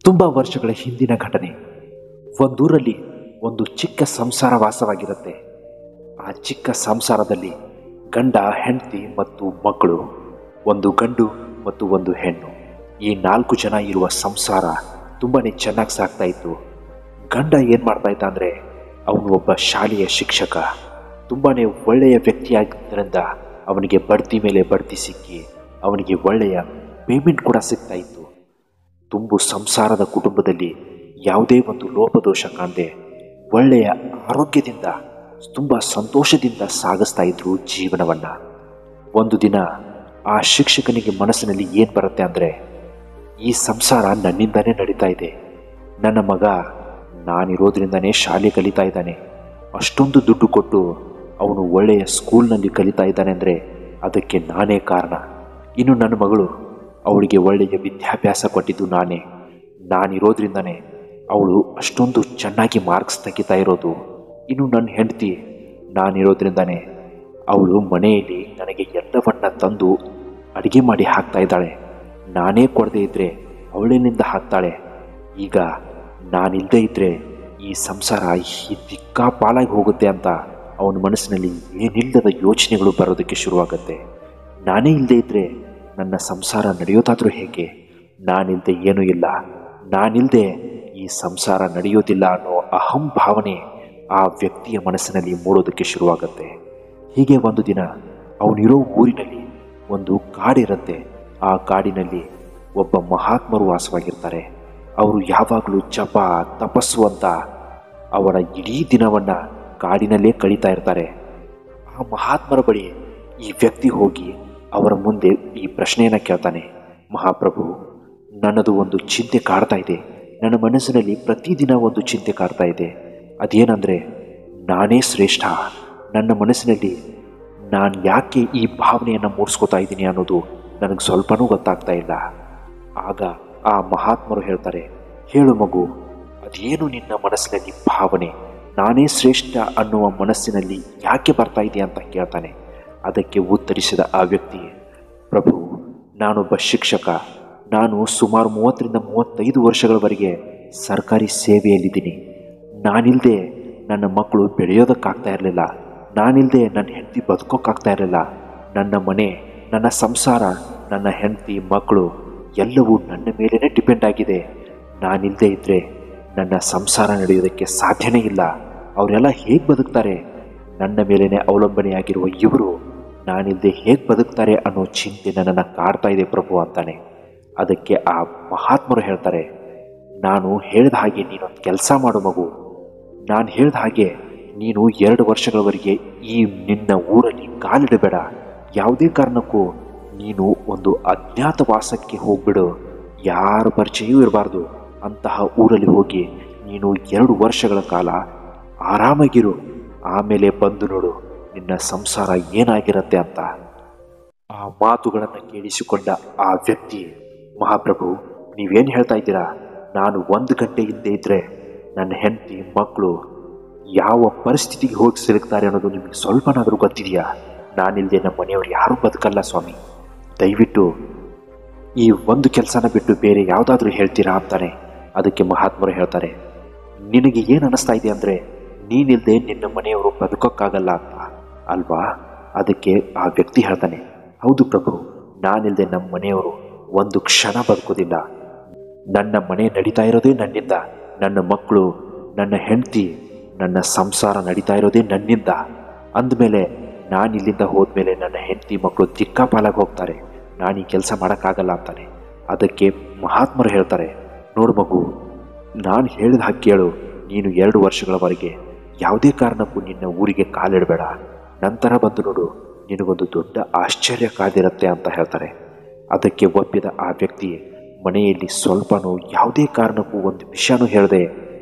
ತುಂಬ ವರ್ಷಗಳ ಹಿಂದಿನ ಘಟನೆ. ಒಂದೂರಲ್ಲಿ ಒಂದು ಚಿಕ್ಕ ಸಂಸಾರ ವಾಸವಾಗಿರುತ್ತೆ. ಆ ಚಿಕ್ಕ ಸಂಸಾರದಲ್ಲಿ ಗಂಡ, ಹೆಂಡತಿ ಮತ್ತು ಮಕ್ಕಳು, ಒಂದು ಗಂಡು ಮತ್ತು ಒಂದು ಹೆಣ್ಣು. ಈ 4 ಜನ ಇರುವ ಸಂಸಾರ ತುಂಬಾ ಚೆನ್ನಾಗಿ ಸಾಗ್ತಾ ಇತ್ತು. ಗಂಡ ಏನು ಮಾಡ್ತಾ ಇದ್ದ ಅಂದರೆ, ಅವನು ಒಬ್ಬ ಶಾಲೆಯ ಶಿಕ್ಷಕ. ತುಂಬಾ ಒಳ್ಳೆಯ ವ್ಯಕ್ತಿಯಾಗಿದ್ದರಿಂದ ಅವನಿಗೆ ಬಡ್ತಿ ಮೇಲೆ ಬಡ್ತಿ ಸಿಕ್ಕಿ ಅವನಿಗೆ ಒಳ್ಳೆಯ ಪೇಮೆಂಟ್ ಕೂಡ ಸಿಗ್ತಾ ಇತ್ತು. ತುಂಬು ಸಂಸಾರದ ಕುಟುಂಬದಲ್ಲಿ ಯಾವುದೇ ಒಂದು ಲೋಪದೋಷ ಕಾಣದೆ ಒಳ್ಳೆಯ ಆರೋಗ್ಯದಿಂದ ತುಂಬ ಸಂತೋಷದಿಂದ ಸಾಗಿಸ್ತಾ ಇದ್ರು ಜೀವನವನ್ನು. ಒಂದು ದಿನ ಆ ಶಿಕ್ಷಕನಿಗೆ ಮನಸ್ಸಿನಲ್ಲಿ ಏನು ಬರುತ್ತೆ ಅಂದರೆ, ಈ ಸಂಸಾರ ನನ್ನಿಂದನೇ ನಡೀತಾ ಇದೆ. ನನ್ನ ಮಗ ನಾನಿರೋದ್ರಿಂದನೇ ಶಾಲೆ ಕಲಿತಾ ಇದ್ದಾನೆ. ಅಷ್ಟೊಂದು ದುಡ್ಡು ಕೊಟ್ಟು ಅವನು ಒಳ್ಳೆಯ ಸ್ಕೂಲ್ನಲ್ಲಿ ಕಲಿತಾ ಇದ್ದಾನೆ ಅಂದರೆ ಅದಕ್ಕೆ ನಾನೇ ಕಾರಣ. ಇನ್ನು ನನ್ನ ಮಗಳು, ಅವಳಿಗೆ ಒಳ್ಳೆಯ ವಿದ್ಯಾಭ್ಯಾಸ ಕೊಟ್ಟಿದ್ದು ನಾನೇ. ನಾನಿರೋದ್ರಿಂದನೇ ಅವಳು ಅಷ್ಟೊಂದು ಚೆನ್ನಾಗಿ ಮಾರ್ಕ್ಸ್ ತೆಗಿತಾ ಇರೋದು. ಇನ್ನು ನನ್ನ ಹೆಂಡತಿ, ನಾನಿರೋದ್ರಿಂದನೇ ಅವಳು ಮನೆಯಲ್ಲಿ ನನಗೆ ಎಲ್ಲವನ್ನ ತಂದು ಅಡುಗೆ ಮಾಡಿ ಹಾಕ್ತಾ ಇದ್ದಾಳೆ. ನಾನೇ ಕೊಡದೇ ಇದ್ದರೆ ಅವಳೇನಿಂದ ಹಾಕ್ತಾಳೆ. ಈಗ ನಾನಿಲ್ಲದೆ ಇದ್ದರೆ ಈ ಸಂಸಾರ ದಿಕ್ಕಾಪಾಲಾಗಿ ಹೋಗುತ್ತೆ ಅಂತ ಅವನ ಮನಸ್ಸಿನಲ್ಲಿ ಏನಿಲ್ಲದ ಯೋಚನೆಗಳು ಬರೋದಕ್ಕೆ ಶುರುವಾಗುತ್ತೆ. ನಾನೇ ಇಲ್ಲದೆ ಇದ್ದರೆ ನನ್ನ ಸಂಸಾರ ನಡೆಯೋದಾದರೂ ಹೇಗೆ? ನಾನಿಲ್ಲದೆ ಏನೂ ಇಲ್ಲ, ನಾನಿಲ್ಲದೆ ಈ ಸಂಸಾರ ನಡೆಯೋದಿಲ್ಲ ಅನ್ನೋ ಅಹಂ ಭಾವನೆ ಆ ವ್ಯಕ್ತಿಯ ಮನಸ್ಸಿನಲ್ಲಿ ಮೂಡೋದಕ್ಕೆ ಶುರುವಾಗುತ್ತೆ. ಹೀಗೆ ಒಂದು ದಿನ ಅವನಿರೋ ಊರಿನಲ್ಲಿ ಒಂದು ಕಾಡಿರುತ್ತೆ. ಆ ಕಾಡಿನಲ್ಲಿ ಒಬ್ಬ ಮಹಾತ್ಮರು ವಾಸವಾಗಿರ್ತಾರೆ. ಅವರು ಯಾವಾಗಲೂ ಜಪ, ತಪಸ್ಸು ಅಂತ ಅವರ ಇಡೀ ದಿನವನ್ನು ಕಾಡಿನಲ್ಲೇ ಕಳೀತಾ ಇರ್ತಾರೆ. ಆ ಮಹಾತ್ಮರ ಬಳಿ ಈ ವ್ಯಕ್ತಿ ಹೋಗಿ ಅವರ ಮುಂದೆ ಈ ಪ್ರಶ್ನೆಯನ್ನು ಕೇಳ್ತಾನೆ. ಮಹಾಪ್ರಭು, ನನ್ನದು ಒಂದು ಚಿಂತೆ ಕಾಡ್ತಾ ಇದೆ. ನನ್ನ ಮನಸ್ಸಿನಲ್ಲಿ ಪ್ರತಿದಿನ ಒಂದು ಚಿಂತೆ ಕಾಡ್ತಾ ಇದೆ. ಅದೇನೆಂದರೆ, ನಾನೇ ಶ್ರೇಷ್ಠ. ನನ್ನ ಮನಸ್ಸಿನಲ್ಲಿ ನಾನು ಯಾಕೆ ಈ ಭಾವನೆಯನ್ನು ಮೂಡಿಸ್ಕೋತಾ ಇದ್ದೀನಿ ಅನ್ನೋದು ನನಗೆ ಸ್ವಲ್ಪನೂ ಗೊತ್ತಾಗ್ತಾ ಇಲ್ಲ. ಆಗ ಆ ಮಹಾತ್ಮರು ಹೇಳ್ತಾರೆ, ಹೇಳು ಮಗು, ಅದೇನು ನಿನ್ನ ಮನಸ್ಸಿನಲ್ಲಿ ಭಾವನೆ? ನಾನೇ ಶ್ರೇಷ್ಠ ಅನ್ನುವ ಮನಸ್ಸಿನಲ್ಲಿ ಯಾಕೆ ಬರ್ತಾ ಇದೆ ಅಂತ ಕೇಳ್ತಾನೆ. ಅದಕ್ಕೆ ಉತ್ತರಿಸಿದ ಆ ವ್ಯಕ್ತಿ, ಪ್ರಭು, ನಾನೊಬ್ಬ ಶಿಕ್ಷಕ. ನಾನು ಸುಮಾರು 30ರಿಂದ 35 ವರ್ಷಗಳವರೆಗೆ ಸರ್ಕಾರಿ ಸೇವೆಯಲ್ಲಿದ್ದೀನಿ. ನಾನಿಲ್ಲದೆ ನನ್ನ ಮಕ್ಕಳು ಬೆಳೆಯೋದಕ್ಕಾಗ್ತಾ ಇರಲಿಲ್ಲ. ನಾನಿಲ್ಲದೆ ನನ್ನ ಹೆಂಡತಿ ಬದುಕೋಕ್ಕಾಗ್ತಾ ಇರಲಿಲ್ಲ. ನನ್ನ ಮನೆ, ನನ್ನ ಸಂಸಾರ, ನನ್ನ ಹೆಂಡತಿ, ಮಕ್ಕಳು ಎಲ್ಲವೂ ನನ್ನ ಮೇಲೇ ಡಿಪೆಂಡ್ ಆಗಿದೆ. ನಾನಿಲ್ಲದೆ ಇದ್ದರೆ ನನ್ನ ಸಂಸಾರ ನಡೆಯೋದಕ್ಕೆ ಸಾಧ್ಯನೇ ಇಲ್ಲ. ಅವರೆಲ್ಲ ಹೇಗೆ ಬದುಕ್ತಾರೆ? ನನ್ನ ಮೇಲೇ ಅವಲಂಬನೆಯಾಗಿರುವ ಇವರು ನಾನಿಲ್ಲದೆ ಹೇಗೆ ಬದುಕ್ತಾರೆ ಅನ್ನೋ ಚಿಂತೆ ನನ್ನನ್ನು ಕಾಡ್ತಾ ಇದೆ ಪ್ರಭು ಅಂತಾನೆ. ಅದಕ್ಕೆ ಆ ಮಹಾತ್ಮರು ಹೇಳ್ತಾರೆ, ನಾನು ಹೇಳಿದ ಹಾಗೆ ನೀನೊಂದು ಕೆಲಸ ಮಾಡು ಮಗು. ನಾನು ಹೇಳಿದ ಹಾಗೆ ನೀನು 2 ವರ್ಷಗಳವರೆಗೆ ಈ ನಿನ್ನ ಊರಲ್ಲಿ ಕಾಲಿಡಬೇಡ. ಯಾವುದೇ ಕಾರಣಕ್ಕೂ ನೀನು ಒಂದು ಅಜ್ಞಾತವಾಸಕ್ಕೆ ಹೋಗ್ಬಿಡು. ಯಾರ ಪರಿಚಯವೂ ಇರಬಾರ್ದು. ಅಂತಹ ಊರಲ್ಲಿ ಹೋಗಿ ನೀನು 2 ವರ್ಷಗಳ ಕಾಲ ಆರಾಮಾಗಿರು. ಆಮೇಲೆ ಬಂದು ನೋಡು ನಿನ್ನ ಸಂಸಾರ ಏನಾಗಿರುತ್ತೆ ಅಂತ. ಆ ಮಾತುಗಳನ್ನು ಕೇಳಿಸಿಕೊಂಡ ಆ ವ್ಯಕ್ತಿ, ಮಹಾಪ್ರಭು, ನೀವೇನು ಹೇಳ್ತಾ ಇದ್ದೀರಾ? ನಾನು 1 ಗಂಟೆ ಹಿಂದೆ ಇದ್ದರೆ ನನ್ನ ಹೆಂಡತಿ, ಮಕ್ಕಳು ಯಾವ ಪರಿಸ್ಥಿತಿಗೆ ಹೋಗಿ ಸಿಲುಕ್ತಾರೆ ಅನ್ನೋದು ನಿಮಗೆ ಸ್ವಲ್ಪನಾದರೂ ಗೊತ್ತಿದೆಯಾ? ನಾನಿಲ್ಲದೆ ನಮ್ಮ ಮನೆಯವರು ಯಾರೂ ಬದುಕಲ್ಲ ಸ್ವಾಮಿ. ದಯವಿಟ್ಟು ಈ ಒಂದು ಕೆಲಸನ ಬಿಟ್ಟು ಬೇರೆ ಯಾವುದಾದ್ರೂ ಹೇಳ್ತೀರಾ ಅಂತಾನೆ. ಅದಕ್ಕೆ ಮಹಾತ್ಮರು ಹೇಳ್ತಾರೆ, ನಿನಗೆ ಏನು ಅನ್ನಿಸ್ತಾ ಇದೆ ಅಂದರೆ ನೀನಿಲ್ಲದೆ ನಿನ್ನ ಮನೆಯವರು ಬದುಕೋಕ್ಕಾಗಲ್ಲ ಅಂತ ಅಲ್ವಾ? ಅದಕ್ಕೆ ಆ ವ್ಯಕ್ತಿ ಹೇಳ್ತಾನೆ, ಹೌದು ಪ್ರಭು, ನಾನಿಲ್ಲದೆ ನಮ್ಮ ಮನೆಯವರು ಒಂದು ಕ್ಷಣ ಬದುಕೋದಿಲ್ಲ. ನನ್ನ ಮನೆ ನಡೀತಾ ಇರೋದೇ ನನ್ನಿಂದ. ನನ್ನ ಮಕ್ಕಳು, ನನ್ನ ಹೆಂಡತಿ, ನನ್ನ ಸಂಸಾರ ನಡೀತಾ ಇರೋದೇ ನನ್ನಿಂದ. ಅಂದಮೇಲೆ ನಾನು ಇಲ್ಲಿಂದ ಹೋದ್ಮೇಲೆ ನನ್ನ ಹೆಂಡತಿ, ಮಕ್ಕಳು ದಿಕ್ಕಾಪಾಲಾಗಿ ಹೋಗ್ತಾರೆ. ನಾನು ಈ ಕೆಲಸ ಮಾಡೋಕ್ಕಾಗಲ್ಲ ಅಂತಾನೆ. ಅದಕ್ಕೆ ಮಹಾತ್ಮರು ಹೇಳ್ತಾರೆ, ನೋಡು ಮಗು, ನಾನು ಹೇಳಿದ ಹಾಗೆ ಕೇಳು. ನೀನು 2 ವರ್ಷಗಳವರೆಗೆ ಯಾವುದೇ ಕಾರಣಕ್ಕೂ ನಿನ್ನ ಊರಿಗೆ ಕಾಲಿಡಬೇಡ. ನಂತರ ಬಂದು ನೋಡು, ನಿನಗೊಂದು ದೊಡ್ಡ ಆಶ್ಚರ್ಯ ಕಾದಿರುತ್ತೆ ಅಂತ ಹೇಳ್ತಾರೆ. ಅದಕ್ಕೆ ಒಪ್ಪಿದ ಆ ವ್ಯಕ್ತಿ ಮನೆಯಲ್ಲಿ ಸ್ವಲ್ಪನೂ ಯಾವುದೇ ಕಾರಣಕ್ಕೂ ಒಂದು ವಿಷಯನೂ ಹೇಳದೆ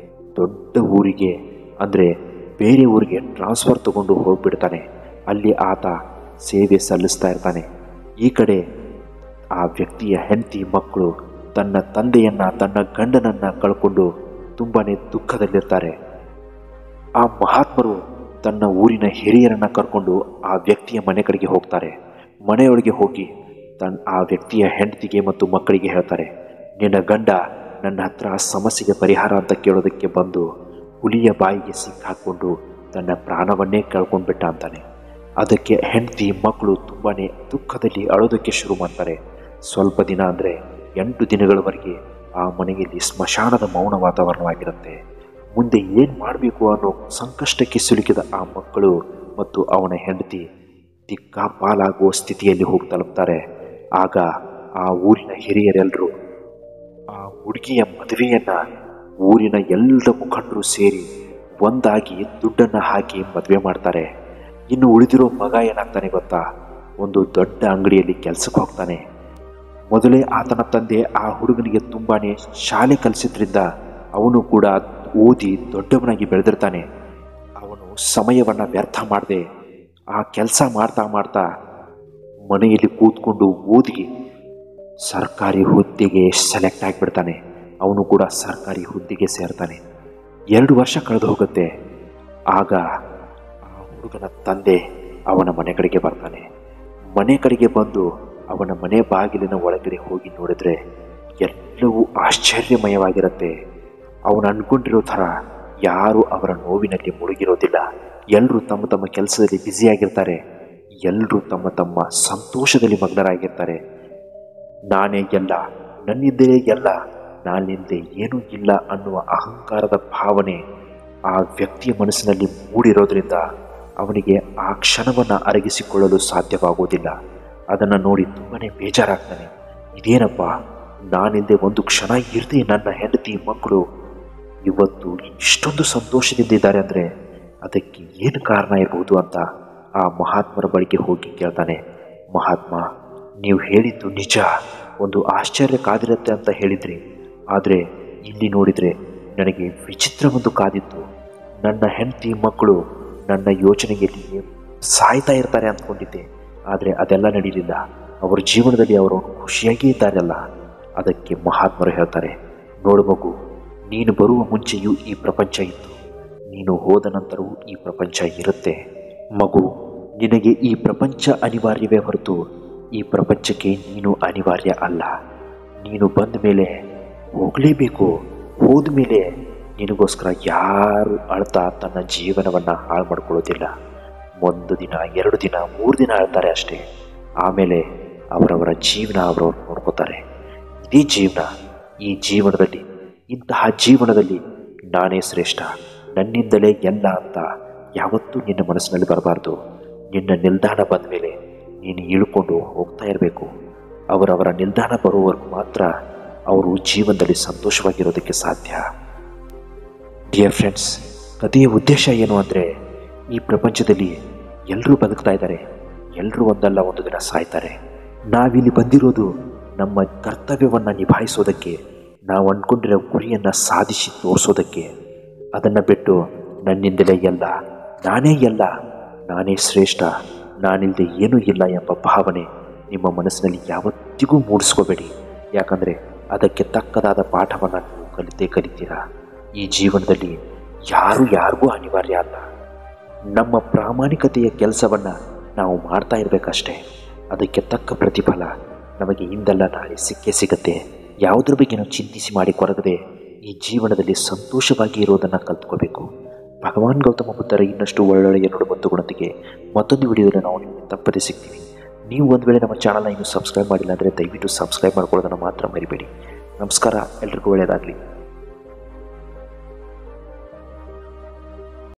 ದೊಡ್ಡ ಊರಿಗೆ, ಅಂದರೆ ಬೇರೆ ಊರಿಗೆ ಟ್ರಾನ್ಸ್ಫರ್ ತಗೊಂಡು ಹೋಗ್ಬಿಡ್ತಾನೆ. ಅಲ್ಲಿ ಆತ ಸೇವೆ ಸಲ್ಲಿಸ್ತಾ ಇರ್ತಾನೆ. ಈ ಕಡೆ ಆ ವ್ಯಕ್ತಿಯ ಹೆಂಡತಿ, ಮಕ್ಕಳು ತನ್ನ ತಂದೆಯನ್ನು, ತನ್ನ ಗಂಡನನ್ನು ಕಳ್ಕೊಂಡು ತುಂಬಾ ದುಃಖದಲ್ಲಿರ್ತಾರೆ. ಆ ಮಹಾತ್ಮರು ತನ್ನ ಊರಿನ ಹಿರಿಯರನ್ನು ಕರ್ಕೊಂಡು ಆ ವ್ಯಕ್ತಿಯ ಮನೆ ಕಡೆಗೆ ಹೋಗ್ತಾರೆ. ಮನೆಯೊಳಗೆ ಹೋಗಿ ಆ ವ್ಯಕ್ತಿಯ ಹೆಂಡತಿಗೆ ಮತ್ತು ಮಕ್ಕಳಿಗೆ ಹೇಳ್ತಾರೆ, ನಿನ್ನ ಗಂಡ ನನ್ನ ಹತ್ರ ಸಮಸ್ಯೆಗೆ ಪರಿಹಾರ ಅಂತ ಕೇಳೋದಕ್ಕೆ ಬಂದು ಹುಲಿಯ ಬಾಯಿಗೆ ಸಿಕ್ಕಾಕೊಂಡು ತನ್ನ ಪ್ರಾಣವನ್ನೇ ಕಳ್ಕೊಂಡ್ಬಿಟ್ಟ ಅಂತಾನೆ. ಅದಕ್ಕೆ ಹೆಂಡತಿ ಮಕ್ಕಳು ತುಂಬಾ ದುಃಖದಲ್ಲಿ ಅಳೋದಕ್ಕೆ ಶುರು ಮಾಡ್ತಾರೆ. ಸ್ವಲ್ಪ ದಿನ ಅಂದರೆ 8 ದಿನಗಳವರೆಗೆ ಆ ಮನೆಯಲ್ಲಿ ಸ್ಮಶಾನದ ಮೌನ ವಾತಾವರಣವಾಗಿರುತ್ತೆ. ಮುಂದೆ ಏನು ಮಾಡಬೇಕು ಅನ್ನೋ ಸಂಕಷ್ಟಕ್ಕೆ ಸಿಲುಕಿದ ಆ ಮಕ್ಕಳು ಮತ್ತು ಅವನ ಹೆಂಡತಿ ದಿಕ್ಕಾಪಾಲಾಗುವ ಸ್ಥಿತಿಯಲ್ಲಿ ಹೋಗಿ ತಲುಪ್ತಾರೆ. ಆಗ ಆ ಊರಿನ ಹಿರಿಯರೆಲ್ಲರೂ ಆ ಹುಡುಗಿಯ ಮದುವೆಯನ್ನು ಊರಿನ ಎಲ್ಲ ಮುಖಂಡರು ಸೇರಿ ಒಂದಾಗಿ ದುಡ್ಡನ್ನು ಹಾಕಿ ಮದುವೆ ಮಾಡ್ತಾರೆ. ಇನ್ನು ಉಳಿದಿರೋ ಮಗ ಏನಾಗ್ತಾನೆ ಗೊತ್ತಾ, ಒಂದು ದೊಡ್ಡ ಅಂಗಡಿಯಲ್ಲಿ ಕೆಲಸಕ್ಕೆ ಹೋಗ್ತಾನೆ. ಮೊದಲೇ ಆತನ ತಂದೆ ಆ ಹುಡುಗನಿಗೆ ತುಂಬಾ ಶಾಲೆ ಕಲಿಸಿದ್ರಿಂದ ಅವನು ಕೂಡ ಓದಿ ದೊಡ್ಡವನಾಗಿ ಬೆಳೆದಿರ್ತಾನೆ. ಅವನು ಸಮಯವನ್ನು ವ್ಯರ್ಥ ಮಾಡದೆ ಆ ಕೆಲಸ ಮಾಡ್ತಾ ಮಾಡ್ತಾ ಮನೆಯಲ್ಲಿ ಕೂತ್ಕೊಂಡು ಓದಿ ಸರ್ಕಾರಿ ಹುದ್ದೆಗೆ ಸೆಲೆಕ್ಟ್ ಆಗಿಬಿಡ್ತಾನೆ. ಅವನು ಕೂಡ ಸರ್ಕಾರಿ ಹುದ್ದೆಗೆ ಸೇರ್ತಾನೆ. 2 ವರ್ಷ ಕಳೆದು ಹೋಗುತ್ತೆ. ಆಗ ಆ ಹುಡುಗನ ತಂದೆ ಅವನ ಮನೆ ಕಡೆಗೆ ಬರ್ತಾನೆ. ಮನೆ ಕಡೆಗೆ ಬಂದು ಅವನ ಮನೆ ಬಾಗಿಲಿನ ಒಳಗಡೆ ಹೋಗಿ ನೋಡಿದ್ರೆ ಎಲ್ಲವೂ ಆಶ್ಚರ್ಯಮಯವಾಗಿರುತ್ತೆ. ಅವನು ಅಂದ್ಕೊಂಡಿರೋ ಥರ ಯಾರು ಅವರ ನೋವಿನಲ್ಲಿ ಮುಳುಗಿರೋದಿಲ್ಲ. ಎಲ್ಲರೂ ತಮ್ಮ ತಮ್ಮ ಕೆಲಸದಲ್ಲಿ ಬ್ಯುಸಿಯಾಗಿರ್ತಾರೆ. ಎಲ್ಲರೂ ತಮ್ಮ ತಮ್ಮ ಸಂತೋಷದಲ್ಲಿ ಮಗ್ನರಾಗಿರ್ತಾರೆ. ನಾನೇ ಎಲ್ಲ, ನನ್ನಿಂದಲೇ ಎಲ್ಲ, ನಾನಿಂದೆ ಏನೂ ಇಲ್ಲ ಅನ್ನುವ ಅಹಂಕಾರದ ಭಾವನೆ ಆ ವ್ಯಕ್ತಿಯ ಮನಸ್ಸಿನಲ್ಲಿ ಮೂಡಿರೋದ್ರಿಂದ ಅವನಿಗೆ ಆ ಕ್ಷಣವನ್ನು ಅರಗಿಸಿಕೊಳ್ಳಲು ಸಾಧ್ಯವಾಗುವುದಿಲ್ಲ. ಅದನ್ನು ನೋಡಿ ತುಂಬಾ ಬೇಜಾರಾಗ್ತಾನೆ. ಇದೇನಪ್ಪ, ನಾನಿಂದೆ ಒಂದು ಕ್ಷಣ ಇರದೆ ನನ್ನ ಹೆಂಡತಿ ಮಕ್ಕಳು ಇವತ್ತು ಇಷ್ಟೊಂದು ಸಂತೋಷದಿಂದಿದ್ದಾರೆ ಅಂದರೆ ಅದಕ್ಕೆ ಏನು ಕಾರಣ ಇರಬಹುದು ಅಂತ ಆ ಮಹಾತ್ಮರ ಬಳಿಗೆ ಹೋಗಿ ಕೇಳ್ತಾನೆ. ಮಹಾತ್ಮ, ನೀವು ಹೇಳಿದ್ದು ನಿಜ, ಒಂದು ಆಶ್ಚರ್ಯ ಕಾದಿರುತ್ತೆ ಅಂತ ಹೇಳಿದ್ರಿ. ಆದರೆ ಇಲ್ಲಿ ನೋಡಿದರೆ ನನಗೆ ವಿಚಿತ್ರವೊಂದು ಕಾದಿತ್ತು. ನನ್ನ ಹೆಂಡತಿ ಮಕ್ಕಳು ನನ್ನ ಯೋಚನೆಯಲ್ಲಿ ಸಾಯ್ತಾ ಇರ್ತಾರೆ ಅಂದ್ಕೊಂಡಿದ್ದೆ. ಆದರೆ ಅದೆಲ್ಲ ನಡೀಲಿಲ್ಲ. ಅವರ ಜೀವನದಲ್ಲಿ ಅವರು ಖುಷಿಯಾಗಿ ಇದ್ದಾರಲ್ಲ. ಅದಕ್ಕೆ ಮಹಾತ್ಮರು ಹೇಳ್ತಾರೆ, ನೋಡು ಮಗು, ನೀನು ಬರುವ ಮುಂಚೆಯೂ ಈ ಪ್ರಪಂಚ ಇತ್ತು, ನೀನು ಹೋದ ನಂತರವೂ ಈ ಪ್ರಪಂಚ ಇರುತ್ತೆ. ಮಗು, ನಿನಗೆ ಈ ಪ್ರಪಂಚ ಅನಿವಾರ್ಯವೇ ಹೊರತು ಈ ಪ್ರಪಂಚಕ್ಕೆ ನೀನು ಅನಿವಾರ್ಯ ಅಲ್ಲ. ನೀನು ಬಂದ ಮೇಲೆ ಹೋಗಲೇಬೇಕು. ಹೋದ ಮೇಲೆ ನಿನಗೋಸ್ಕರ ಯಾರು ಅಳ್ತಾ ತನ್ನ ಜೀವನವನ್ನು ಹಾಳು ಮಾಡ್ಕೊಳ್ಳೋದಿಲ್ಲ. 1 ದಿನ 2 ದಿನ 3 ದಿನ ಅಳ್ತಾರೆ ಅಷ್ಟೇ. ಆಮೇಲೆ ಅವರವರ ಜೀವನ ಅವರವ್ರು ನೋಡ್ಕೋತಾರೆ. ಇದೇ ಜೀವನ. ಈ ಜೀವನದಲ್ಲಿ, ಇಂತಹ ಜೀವನದಲ್ಲಿ ನಾನೇ ಶ್ರೇಷ್ಠ, ನನ್ನಿಂದಲೇ ಎಲ್ಲ ಅಂತ ಯಾವತ್ತೂ ನಿನ್ನ ಮನಸ್ಸಿನಲ್ಲಿ ಬರಬಾರ್ದು. ನಿನ್ನ ನಿಲ್ದಾಣ ಬಂದ ಮೇಲೆ ನೀನು ಇಳ್ಕೊಂಡು ಹೋಗ್ತಾ ಇರಬೇಕು. ಅವರವರ ನಿಲ್ದಾಣ ಬರುವವರೆಗೂ ಮಾತ್ರ ಅವರು ಜೀವನದಲ್ಲಿ ಸಂತೋಷವಾಗಿರೋದಕ್ಕೆ ಸಾಧ್ಯ. ಡಿಯರ್ ಫ್ರೆಂಡ್ಸ್, ಕಥೆಯ ಉದ್ದೇಶ ಏನು ಅಂದರೆ, ಈ ಪ್ರಪಂಚದಲ್ಲಿ ಎಲ್ಲರೂ ಬದುಕ್ತಾ ಇದ್ದಾರೆ, ಎಲ್ಲರೂ ಒಂದಲ್ಲ ಒಂದು ದಿನ ಸಾಯ್ತಾರೆ. ನಾವಿಲ್ಲಿ ಬಂದಿರೋದು ನಮ್ಮ ಕರ್ತವ್ಯವನ್ನು ನಿಭಾಯಿಸೋದಕ್ಕೆ, ನಾವು ಅಂದ್ಕೊಂಡಿರೋ ಗುರಿಯನ್ನು ಸಾಧಿಸಿ ತೋರಿಸೋದಕ್ಕೆ. ಅದನ್ನು ಬಿಟ್ಟು ನನ್ನಿಂದಲೇ ಎಲ್ಲ, ನಾನೇ ಎಲ್ಲ, ನಾನೇ ಶ್ರೇಷ್ಠ, ನಾನಿಲ್ಲದೆ ಏನೂ ಇಲ್ಲ ಎಂಬ ಭಾವನೆ ನಿಮ್ಮ ಮನಸ್ಸಿನಲ್ಲಿ ಯಾವತ್ತಿಗೂ ಮೂಡಿಸ್ಕೋಬೇಡಿ. ಯಾಕಂದರೆ ಅದಕ್ಕೆ ತಕ್ಕದಾದ ಪಾಠವನ್ನು ನೀವು ಕಲಿತೀರಾ. ಈ ಜೀವನದಲ್ಲಿ ಯಾರೂ ಯಾರಿಗೂ ಅನಿವಾರ್ಯ ಅಲ್ಲ. ನಮ್ಮ ಪ್ರಾಮಾಣಿಕತೆಯ ಕೆಲಸವನ್ನು ನಾವು ಮಾಡ್ತಾ ಇರಬೇಕಷ್ಟೇ. ಅದಕ್ಕೆ ತಕ್ಕ ಪ್ರತಿಫಲ ನಮಗೆ ಇಂದಲ್ಲ ನಾಳೆ ಸಿಕ್ಕೇ ಸಿಗುತ್ತೆ. ಯಾವುದ್ರ ಬಗ್ಗೆನೂ ಚಿಂತಿಸಿ ಮಾಡಿ ಕೊರಗದೆ ಈ ಜೀವನದಲ್ಲಿ ಸಂತೋಷವಾಗಿ ಇರೋದನ್ನು ಕಲ್ತ್ಕೋಬೇಕು. ಭಗವಾನ್ ಗೌತಮ ಬುದ್ಧರ ಇನ್ನಷ್ಟು ಒಳ್ಳೊಳ್ಳೆಯ ನುಡಿಮುತ್ತು ಗುಣದೊಂದಿಗೆ ಮತ್ತೊಂದು ವಿಡಿಯೋದಲ್ಲಿ ನಾವು ನಿಮಗೆ ತಪ್ಪದೇ ಸಿಗ್ತೀವಿ. ನೀವು ಒಂದು ವೇಳೆ ನಮ್ಮ ಚಾನಲ್ನ ಇನ್ನೂ ಸಬ್ಸ್ಕ್ರೈಬ್ ಮಾಡಿಲ್ಲ ಅಂದರೆ ದಯವಿಟ್ಟು ಸಬ್ಸ್ಕ್ರೈಬ್ ಮಾಡ್ಕೊಳ್ಳೋದನ್ನು ಮಾತ್ರ ಮರಿಬೇಡಿ. ನಮಸ್ಕಾರ, ಎಲ್ರಿಗೂ ಒಳ್ಳೆಯದಾಗಲಿ.